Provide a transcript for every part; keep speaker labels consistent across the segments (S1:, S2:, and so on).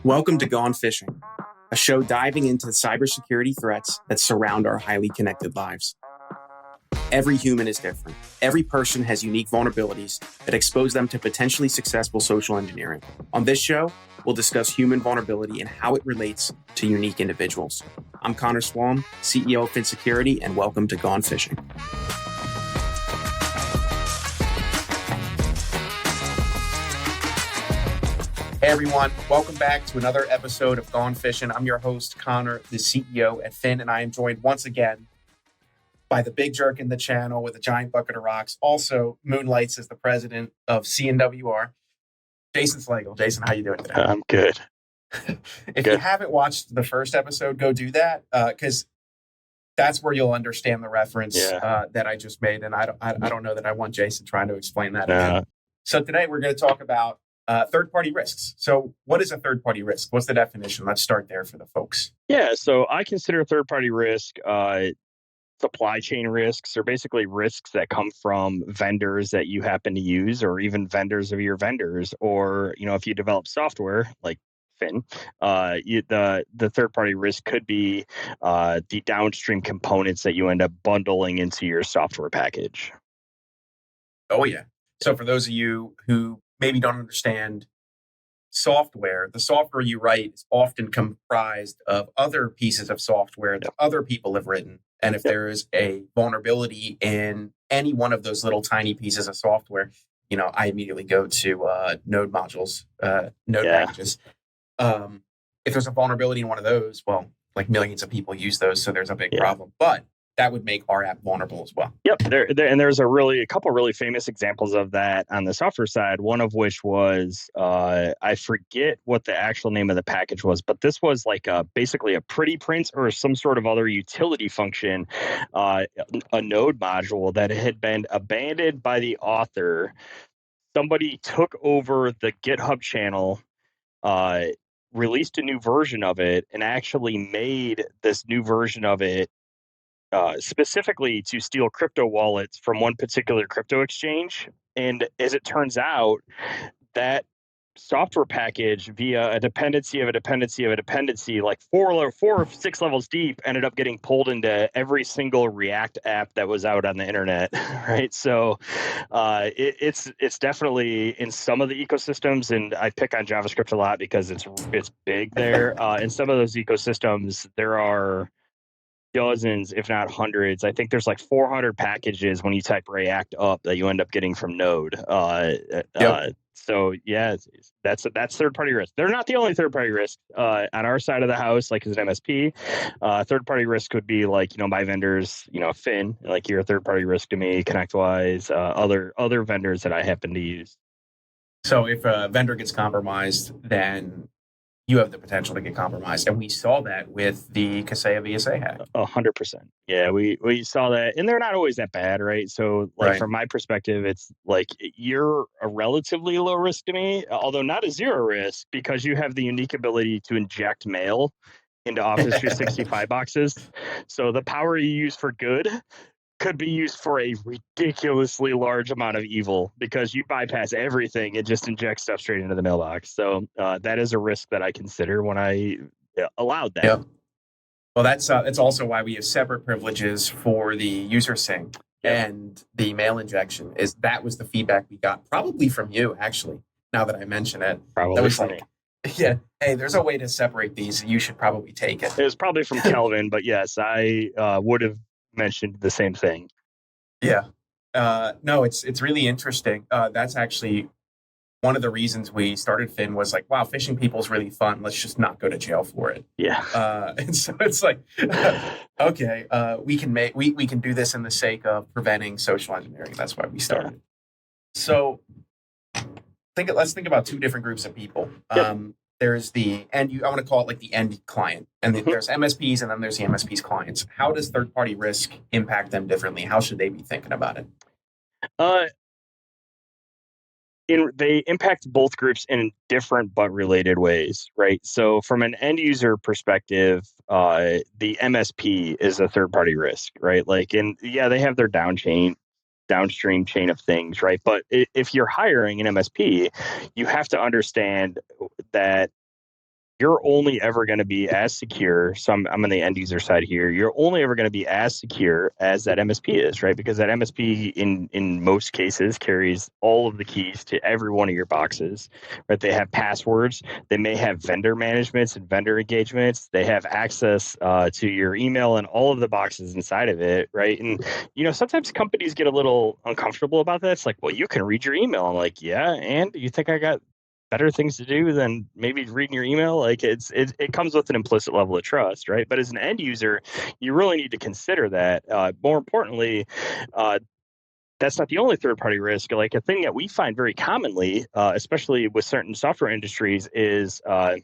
S1: Welcome to Gone Fishing, a show diving into the cybersecurity threats that surround our highly connected lives. Every human is different. Every person has unique vulnerabilities that expose them to potentially successful social engineering. On this show, we'll discuss human vulnerability and how it relates to unique individuals. I'm Connor Swalm, CEO of FinSecurity, and welcome to Gone Fishing. Hey everyone, welcome back to another episode of Gone Fishing. I'm your host, Connor, the CEO at Fin, and I am joined once again by the big jerk in the channel with a giant bucket of rocks. Also moonlights as the president of CNWR, Jason Slagle. Jason, how you doing today?
S2: I'm good.
S1: If you haven't watched the first episode, go do that because that's where you'll understand the reference that I just made. And I don't know that I want Jason trying to explain that again. So today we're going to talk about third-party risks. So what is a third-party risk? What's the definition? Let's start there for the folks.
S2: Yeah, so I consider third-party risk supply chain risks, or basically risks that come from vendors that you happen to use, or even vendors of your vendors, or if you develop software like Fin, the third-party risk could be the downstream components that you end up bundling into your software package.
S1: Oh yeah. So for those of you who maybe don't understand software, the software you write is often comprised of other pieces of software that other people have written. And if there is a vulnerability in any one of those little tiny pieces of software, I immediately go to node modules, node packages. If there's a vulnerability in one of those, well, like millions of people use those, so there's a big problem. But that would make our app vulnerable as well.
S2: Yep. And there's a couple really famous examples of that on the software side, one of which was, I forget what the actual name of the package was, but this was like basically a pretty print or some sort of other utility function, a node module that had been abandoned by the author. Somebody took over the GitHub channel, released a new version of it, and actually made this new version of it specifically to steal crypto wallets from one particular crypto exchange. And as it turns out, that software package, via a dependency of a dependency of a dependency, like four or six levels deep, ended up getting pulled into every single React app that was out on the internet, right? So it's definitely in some of the ecosystems, and I pick on JavaScript a lot because it's big there. In some of those ecosystems, there are dozens, if not hundreds. I think there's like 400 packages when you type React up that you end up getting from Node. So yeah, that's third-party risk. They're not the only third-party risk on our side of the house. Like as an MSP, third-party risk could be like my vendors, Fin, like you're a third-party risk to me. ConnectWise, other vendors that I happen to use.
S1: So if a vendor gets compromised, then you have the potential to get compromised. And we saw that with the Kaseya VSA hack.
S2: 100%. Yeah, we saw that. And they're not always that bad, right? So from my perspective, it's like you're a relatively low risk to me, although not a zero risk, because you have the unique ability to inject mail into Office 365 boxes. So the power you use for good could be used for a ridiculously large amount of evil, because you bypass everything and just inject stuff straight into the mailbox. So that is a risk that I consider when I allowed that.
S1: Yep. Well, that's also why we have separate privileges for the user sync and the mail injection. That was the feedback we got, probably from you, actually, now that I mention it.
S2: Probably
S1: that was
S2: from me.
S1: Yeah. Hey, there's a way to separate these. You should probably take it.
S2: It was probably from Kelvin, but yes, I would have mentioned the same thing.
S1: Yeah. No, it's really interesting. That's actually one of the reasons we started Fin, was like, wow, phishing people is really fun. Let's just not go to jail for it.
S2: Yeah.
S1: And so it's like, okay, we can do this in the sake of preventing social engineering. That's why we started. Yeah. So let's think about two different groups of people. There's the I want to call it like the end client, and there's MSPs, and then there's the MSPs clients. How does third-party risk impact them differently? How should they be thinking about it?
S2: They impact both groups in different but related ways, right? So from an end user perspective, the MSP is a third-party risk, right? They have their downstream chain of things, right? But if you're hiring an MSP, you have to understand that you're only ever going to be as secure. So I'm on the end user side here. You're only ever going to be as secure as that MSP is, right? Because that MSP in most cases carries all of the keys to every one of your boxes, right? They have passwords. They may have vendor managements and vendor engagements. They have access to your email and all of the boxes inside of it, right? And sometimes companies get a little uncomfortable about that. It's like, well, you can read your email. I'm like, yeah, and you think I got better things to do than maybe reading your email? Like it comes with an implicit level of trust, right? But as an end user, you really need to consider that. More importantly, that's not the only third party risk. Like a thing that we find very commonly, especially with certain software industries, is uh,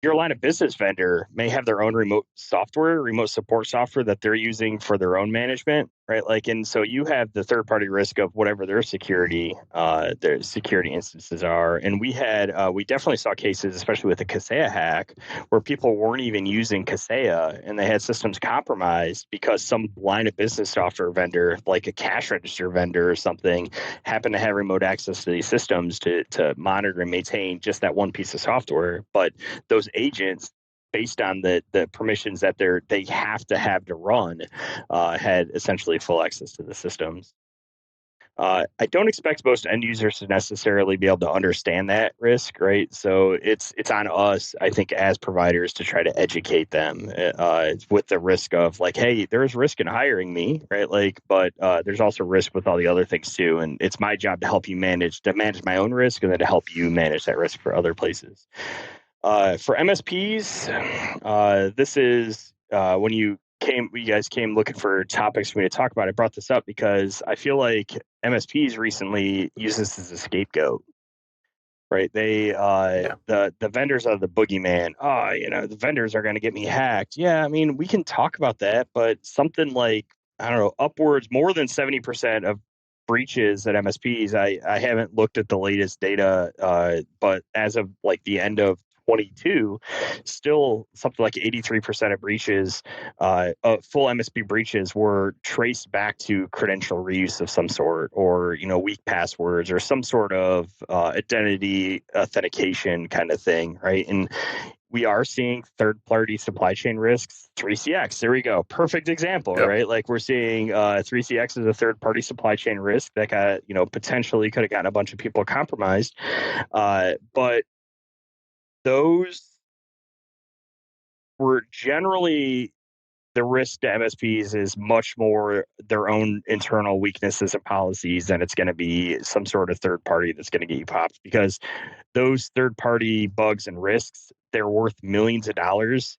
S2: your line of business vendor may have their own remote support software that they're using for their own management, right? Like, and so you have the third party risk of whatever their security instances are. And we definitely saw cases, especially with the Kaseya hack, where people weren't even using Kaseya and they had systems compromised because some line of business software vendor, like a cash register vendor or something, happened to have remote access to these systems to monitor and maintain just that one piece of software. But those agents, based on the permissions that they have to run, had essentially full access to the systems. I don't expect most end users to necessarily be able to understand that risk, right? So it's on us, I think, as providers to try to educate them with the risk of like, hey, there's risk in hiring me, right? Like, but there's also risk with all the other things too, and it's my job to help you manage my own risk and then to help you manage that risk for other places. For MSPs, this is when you guys came looking for topics for me to talk about. I brought this up because I feel like MSPs recently use this as a scapegoat, right? They
S1: Yeah.
S2: the vendors are the boogeyman. The vendors are going to get me hacked. Yeah, I mean, we can talk about that, but something like, I don't know, upwards more than 70% of breaches at MSPs. I haven't looked at the latest data, but as of like the end of 22, still something like 83% of breaches, full MSP breaches, were traced back to credential reuse of some sort, or weak passwords, or some sort of identity authentication kind of thing, right? And we are seeing third-party supply chain risks. 3CX, there we go, perfect example,
S1: Yep.
S2: right? Like we're seeing 3CX as a third-party supply chain risk that got potentially could have gotten a bunch of people compromised, but those were generally, the risk to MSPs is much more their own internal weaknesses and policies than it's going to be some sort of third party that's going to get you popped, because those third party bugs and risks, they're worth millions of dollars,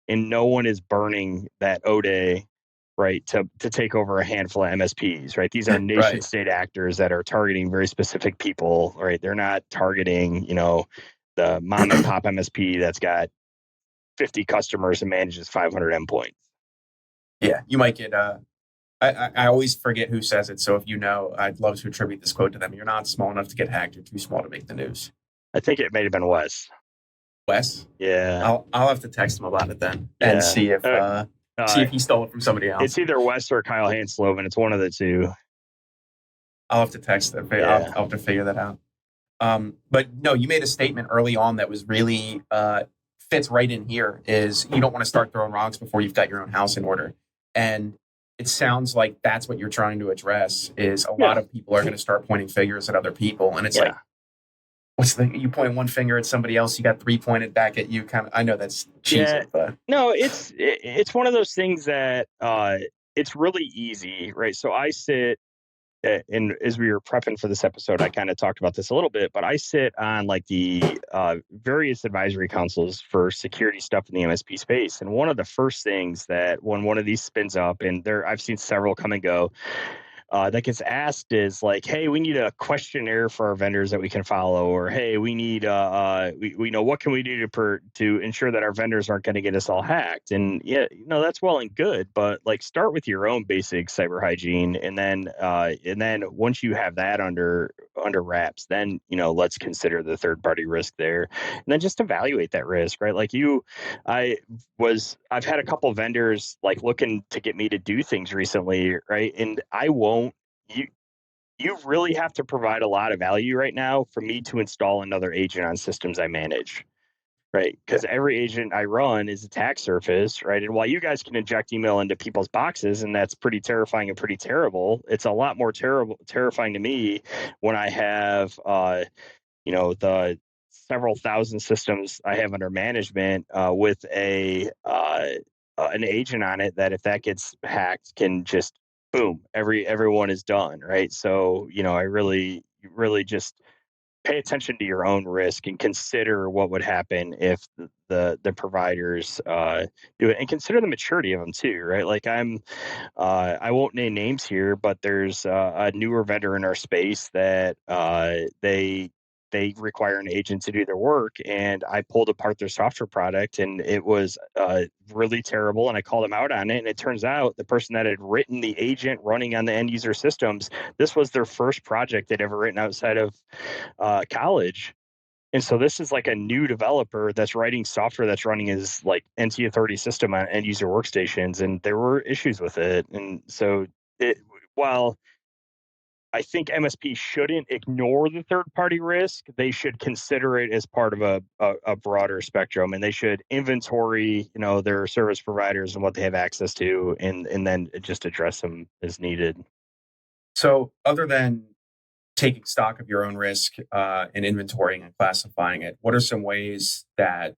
S2: and no one is burning that Ode, right, to take over a handful of MSPs, right? These are nation
S1: Right.
S2: state actors that are targeting very specific people, right? They're not targeting, the mom and pop MSP that's got 50 customers and manages 500 endpoints.
S1: Yeah. You might get. I always forget who says it. So if you know, I'd love to attribute this quote to them. You're not small enough to get hacked. You're too small to make the news.
S2: I think it may have been Wes.
S1: Wes.
S2: Yeah,
S1: I'll have to text him about it then and
S2: yeah.
S1: see if he stole it from somebody
S2: It's
S1: else.
S2: either Wes or Kyle Hansloven. It's one of the two.
S1: I'll have to text.
S2: Yeah,
S1: I'll have to figure that out. But no, you made a statement early on that was really fits right in here. Is you don't want to start throwing rocks before you've got your own house in order, and it sounds like that's what you're trying to address. Is a lot
S2: yeah,
S1: of people are going to start pointing fingers at other people, and it's
S2: yeah.
S1: like, you point one finger at somebody else, you got three pointed back at you. Kind of, I know that's
S2: Yeah,
S1: cheesy, but
S2: no, it's one of those things that it's really easy, right? So I sit, and as we were prepping for this episode, I kind of talked about this a little bit, but I sit on like the various advisory councils for security stuff in the MSP space, and one of the first things that when one of these spins up, and there I've seen several come and go, that gets asked is like, hey, we need a questionnaire for our vendors that we can follow, or hey, we need we know what can we do to ensure that our vendors aren't going to get us all hacked. And yeah, that's well and good, but like start with your own basic cyber hygiene, and then once you have that under wraps, then let's consider the third party risk there, and then just evaluate that risk, right? Like I I've had a couple vendors like looking to get me to do things recently, right? And I won't you you really have to provide a lot of value right now for me to install another agent on systems I manage. Right,
S1: Yeah.
S2: because every agent I run is attack surface, right? And while you guys can inject email into people's boxes, and that's pretty terrifying and pretty terrible, it's a lot more terrifying to me when I have, the several thousand systems I have under management with an agent on it that if that gets hacked, can just boom, everyone is done, right? So I really just pay attention to your own risk and consider what would happen if the providers do it, and consider the maturity of them too, right? Like I won't name names here, but there's a newer vendor in our space that they require an agent to do their work, and I pulled apart their software product, and it was really terrible. And I called them out on it, and it turns out the person that had written the agent running on the end user systems, this was their first project they'd ever written outside of college. And so this is like a new developer that's writing software that's running his like NT Authority system on end user workstations, and there were issues with it. And so while I think MSP shouldn't ignore the third party risk, they should consider it as part of a broader spectrum, and they should inventory, their service providers and what they have access to, and then just address them as needed.
S1: So, other than taking stock of your own risk and inventorying and classifying it, what are some ways that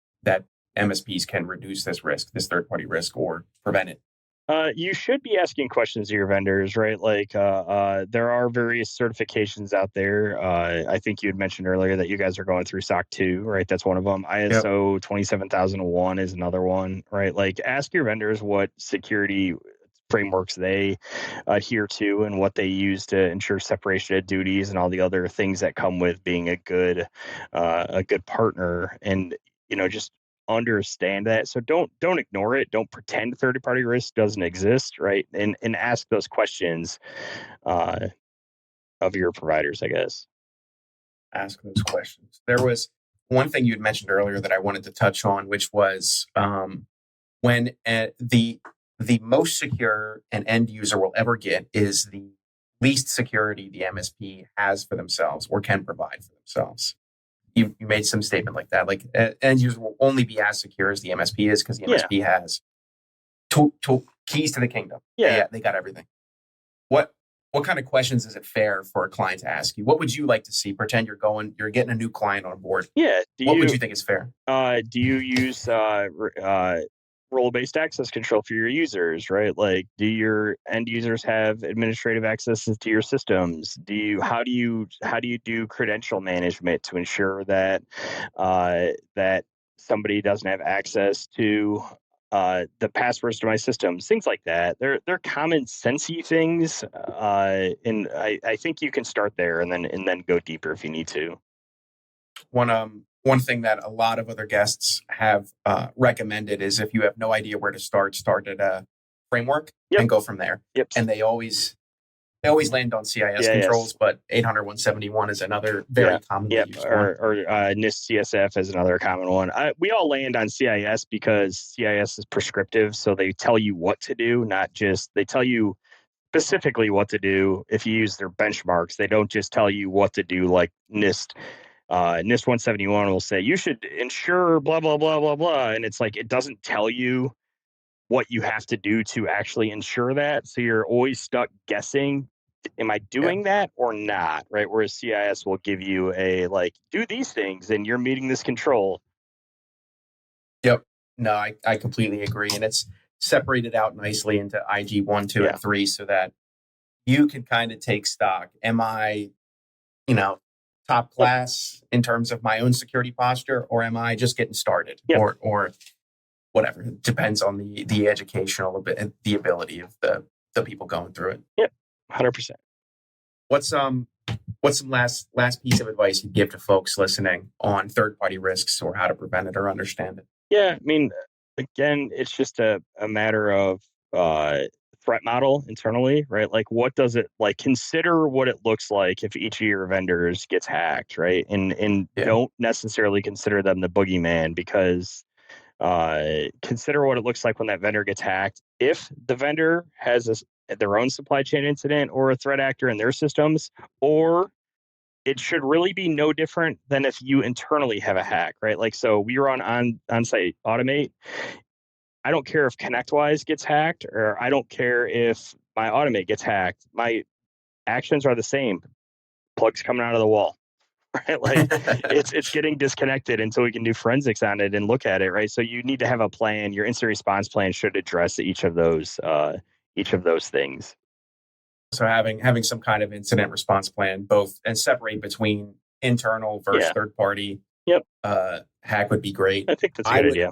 S1: MSPs can reduce this risk, this third party risk, or prevent it?
S2: You should be asking questions to your vendors, right? Like, there are various certifications out there. I think you had mentioned earlier that you guys are going through SOC 2, right? That's one of them.
S1: Yep.
S2: ISO 27001 is another one, right? Like, ask your vendors what security frameworks they adhere to and what they use to ensure separation of duties and all the other things that come with being a good partner. And just understand that. So don't ignore it. Don't pretend third party risk doesn't exist, right? And ask those questions uh, of your providers, I guess.
S1: Ask those questions. There was one thing you had mentioned earlier that I wanted to touch on, which was when the most secure an end user will ever get is the least security the MSP has for themselves or can provide for themselves. You made some statement like that. Like end users will only be as secure as the MSP is because the
S2: Yeah,
S1: MSP has keys to the kingdom.
S2: yeah.
S1: They got everything. What what kind of questions is it fair for a client to ask you? What would you like to see? Pretend you're getting a new client on board.
S2: Yeah. Do
S1: What would
S2: you
S1: you think is fair?
S2: use role-based access control for your users, right? Like, do your end users have administrative access to your systems? How do you do credential management to ensure that somebody doesn't have access to the passwords to my systems, things like that. They're common sensey things, and I think you can start there and then go deeper if you need to.
S1: One thing that a lot of other guests have recommended is if you have no idea where to start at a framework
S2: Yep.
S1: and go from there.
S2: Yep.
S1: And they always land on CIS
S2: CIS.
S1: controls, but 800 is another very
S2: Yeah.
S1: commonly
S2: Yep.
S1: used one.
S2: Or NIST CSF is another common one. We all land on CIS because CIS is prescriptive, so they tell you what to do, not just they tell you specifically what to do. If you use their benchmarks, they don't just tell you what to do like NIST. NIST 171 will say you should ensure blah blah blah blah blah, and it's like it doesn't tell you what you have to do to actually ensure that. So you're always stuck guessing, am I
S1: Yeah.
S2: doing that or not? Right. Whereas CIS will give you a like, do these things and you're meeting this control.
S1: Yep. No, I completely agree. And it's separated out nicely into IG 1, 2,
S2: Yeah.
S1: and 3 so that you can kind of take stock. Am I, you know, top
S2: Yep.
S1: class in terms of my own security posture, or am I just getting started?
S2: Yep.
S1: Or whatever. It depends on the educational the ability of the people going through it.
S2: Yep. 100%.
S1: What's some last piece of advice you'd give to folks listening on third party risks or how to prevent it or understand it?
S2: Yeah. I mean, again, it's just a matter of threat model internally, right? Like, what does it like? Consider what it looks like if each of your vendors gets hacked, right? And
S1: Yeah.
S2: don't necessarily consider them the boogeyman, because consider what it looks like when that vendor gets hacked. If the vendor has their own supply chain incident or a threat actor in their systems, or it should really be no different than if you internally have a hack, right? Like, so we run on-site automate. I don't care if ConnectWise gets hacked, or I don't care if my automate gets hacked. My actions are the same. Plugs coming out of the wall, right? Like, it's getting disconnected until we can do forensics on it and look at it, right? So you need to have a plan. Your incident response plan should address each of those things.
S1: So having some kind of incident response plan, both and separate between internal versus third party.
S2: Yep.
S1: Hack would be great.
S2: I think that's a good idea.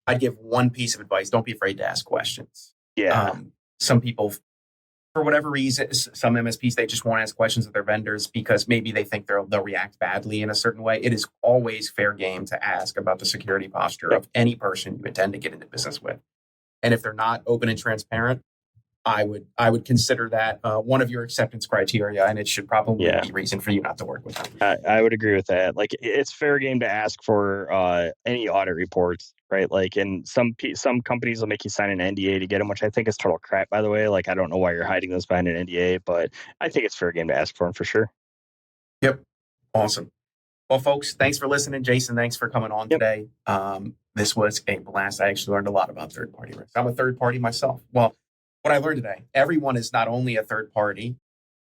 S1: I'd give one piece of advice: don't be afraid to ask questions.
S2: Yeah.
S1: Some people, for whatever reason, some MSPs, they just won't ask questions of their vendors because maybe they think they'll react badly in a certain way. It is always fair game to ask about the security posture of any person you intend to get into business with. And if they're not open and transparent, I would consider that one of your acceptance criteria, and it should probably be reason for you not to work with them.
S2: I would agree with that. Like, it's fair game to ask for any audit reports, right? Like, and some companies will make you sign an NDA to get them, which I think is total crap, by the way. Like, I don't know why you're hiding those behind an NDA, but I think it's fair game to ask for them for sure.
S1: Yep. Awesome. Well, folks, thanks for listening. Jason, thanks for coming on today. This was a blast. I actually learned a lot about third-party risk. I'm a third party myself. Well, what I learned today, everyone is not only a third party,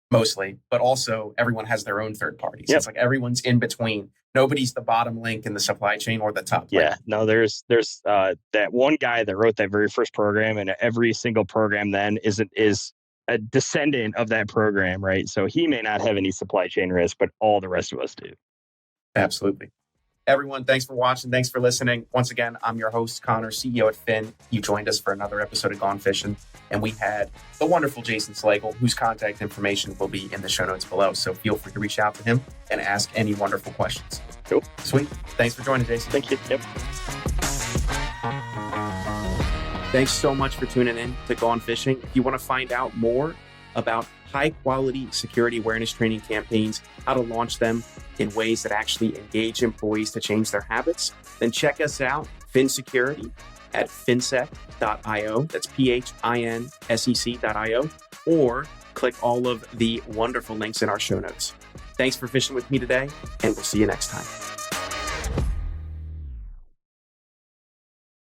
S1: mostly, but also everyone has their own third parties. It's like everyone's in between. Nobody's the bottom link in the supply chain or the top link.
S2: No, there's that one guy that wrote that very first program, and every single program then is a descendant of that program, right? So he may not have any supply chain risk, but all the rest of us do.
S1: Absolutely. Everyone, thanks for watching. Thanks for listening. Once again, I'm your host, Connor, CEO at Fin. You joined us for another episode of Gone Fishing, and we had the wonderful Jason Slagle, whose contact information will be in the show notes below. So feel free to reach out to him and ask any wonderful questions.
S2: Cool.
S1: Sweet. Thanks for joining, Jason.
S2: Thank you. Yep.
S1: Thanks so much for tuning in to Gone Fishing. If you want to find out more about high-quality security awareness training campaigns, how to launch them in ways that actually engage employees to change their habits, then check us out, Fin Security, at finsec.io. That's PHINSEC.io, or click all of the wonderful links in our show notes. Thanks for fishing with me today, and we'll see you next time.